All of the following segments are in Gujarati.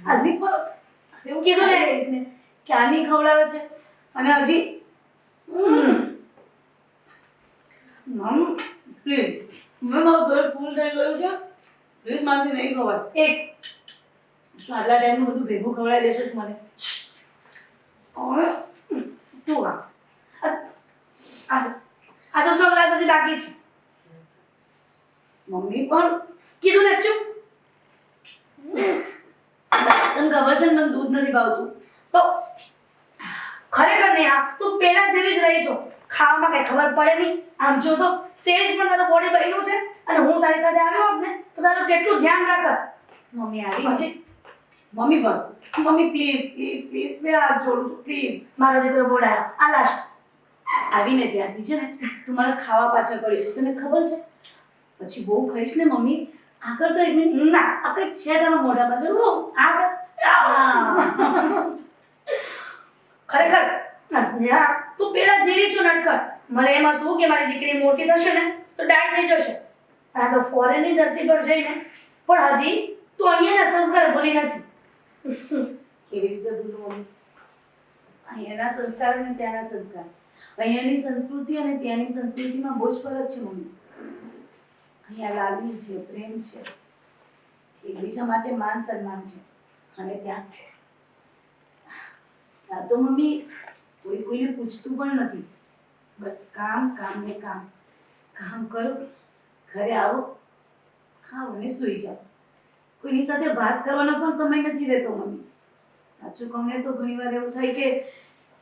આલમી પર એવું કીધું ને ક્યાંની ખવડાવે છે અને હજી મમ પ્લીઝ મારું ઘર ફૂલ થઈ ગયું છે પ્લીઝ મારથી નહીં ખવાય એક શું આટલા ટાઈમનું બધું ભેગું ખવડાવી દેશે તું મને હવે તું આ તો ગ્લાસ હજી બાકી છે મમ્મી પણ કીધું ને ચૂપ તને ખબર છે ને મને દૂધ નથી ભાવતું તો ખરેખર નહીં આ તું પેલા જેવી જ રહી છો ખાવામાં કઈ ખબર પડે નહીં આમ જો તો સેજ પણ તારું બોડી બન્યું છે અને હું તારી સાથે આવ્યો હોત ને તો તારું કેટલું ધ્યાન રાખત મમ્મી આવી પછી mummy bus mummy please please please બે હાથ જોડું છું પ્લીઝ મારો દીકરો બોલાયો આ લાસ્ટ આવીને ત્યાંથી છે ને તું મારા ખાવા પાછળ પડી છે તને ખબર છે પછી બહુ ખાઈશ ને મમ્મી આગળ તો એક મિનિટ ના આ કઈ છે તારા મોઢા પાસે આગળ ખરેખર તું પેલા જેવી છો નટકર મને એમ હતું કે મારી દીકરી મોટી થશે ને તો ડાય થઈ જશે આ તો ફોરેનની ધરતી પર જઈને પણ હજી તું અહીંયાના સંસ્કાર ભૂલી નથી કેવી રીતે ભૂલું મમ્મી અહીંયાના સંસ્કાર અને ત્યાંના સંસ્કાર અહીંયાની સંસ્કૃતિ અને ત્યાંની સંસ્કૃતિમાં બહુ જ ફરક છે મમ્મી અહીંયા લાગણી છે પ્રેમ છે એકબીજા માટે માન સન્માન છે અને ત્યાં તો મમ્મી કોઈ કોઈને પૂછતું પણ નથી બસ કામ કામ ને કામ કામ કરો ઘરે આવો ખાઓ અને સૂઈ જાઓ કોઈની સાથે વાત કરવાનો પણ સમય નથી રહેતો મમ્મી સાચું કહું ને તો ઘણીવાર એવું થાય કે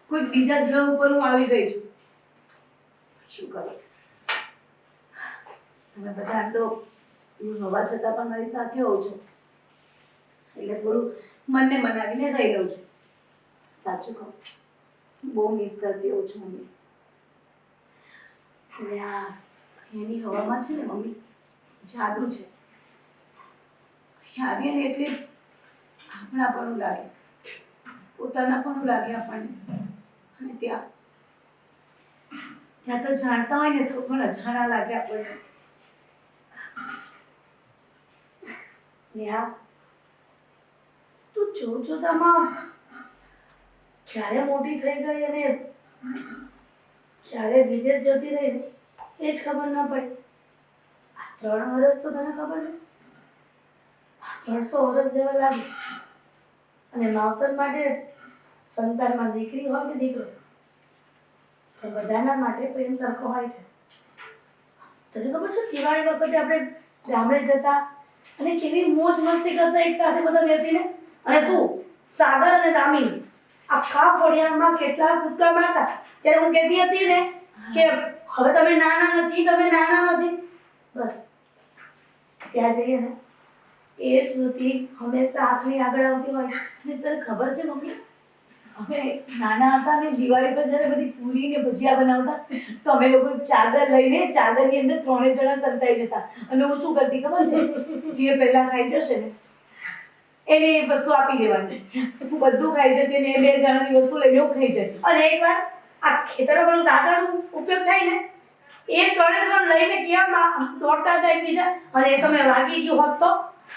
કોઈ બીજા જ ગ્રહ ઉપર હું આવી ગઈ છું શું કરું તમે બધા તો દૂર હોવા છતાં પણ મારી સાથે હોવ છો એટલે થોડું મનને મનાવીને રહી લઉં છું સાચું કહું બહુ મિસ કરતી હોઉં છું મમ્મી અને આ અહીંયાની હવામાં છે ને મમ્મી જાદુ છે અહીંયા આવીએ ને એટલે આપણાપણું લાગે પોતાનાપણું લાગે આપણને અને ત્યાં ત્યાં તો જાણતા હોય ને તો પણ અજાણા લાગે આપણને નેહા તું જોતામાં ક્યારે મોટી થઈ ગઈ અને ક્યારે વિદેશ જતી રહી ને એ જ ખબર ન પડી આ 3 વર્ષ તો તને ખબર છે 300 વર્ષ જેવા લાગે અને માવતર માટે સંતાનમાં દીકરી હોય કે દીકરો તો બધાના માટે પ્રેમ સરખો હોય છે તને ખબર છે દિવાળી વખતે આપણે ગામડે જતા અને કેવી મોજ મસ્તી કરતા એક સાથે બધા બેસીને અને તું સાગર અને દામિની આખા ફળિયામાં કેટલા કૂદકા મારતા ત્યારે હું કહેતી હતી ને કે હવે તમે નાના નથી બસ ત્યાં જઈએ ને એ સ્મૃતિ હંમેશા આંખની આગળ આવતી હોય છે અને તને ખબર છે મમ્મી અમે નાના હતા ને દિવાળી પર જ્યારે બધી પૂરી ને ભજીયા બનાવતા તો અમે લોકો ચાદર લઈને ચાદરની અંદર 3 જણા સંતાઈ જતા અને હું શું કરતી ખબર છે જે પહેલા ખાઈ જશે ને એને એ વસ્તુ આપી દેવાની હું બધું ખાઈ જતી અને એ 2 જણાની વસ્તુ લઈને હું ખાઈ જતી અને એકવાર આ ખેતરો પેલું દાદરનું ઉપયોગ થાય ને એ 3 લઈને ક્યાં દોડતા હતા એકબીજા અને એ સમય વાગી ગયું હોત તો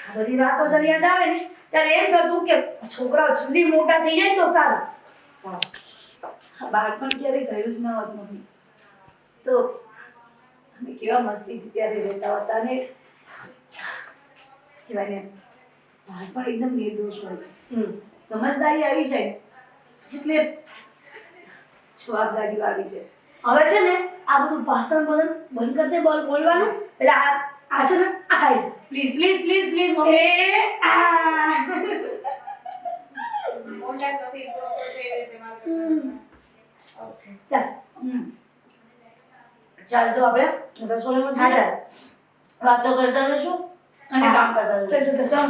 આ બધી વાતો જયારે યાદ આવે ને ત્યારે એમ થતું કે છોકરાઓ જલ્દી મોટા થઈ જાય તો સારું બાળપણ ક્યારે ગયું જ ન હોત મમ્મી તો અમે કેવા મસ્તીથી ત્યારે રહેતા હતા અને કહેવાય ને બાળપણ એકદમ નિર્દોષ હોય છે સમજદારી આવી જાય એટલે જવાબદારીઓ આવી જાય હવે છે ને આ બધું ભાષણ બંધ કરી દે બોલવાનું એટલે આ છે ને આ ખાઈ please please please please mummy ચાલ તો આપણે રસોડામાં ચાલ વાતો કરતા રહીશું અને કામ કરતા રહીશું ચાલ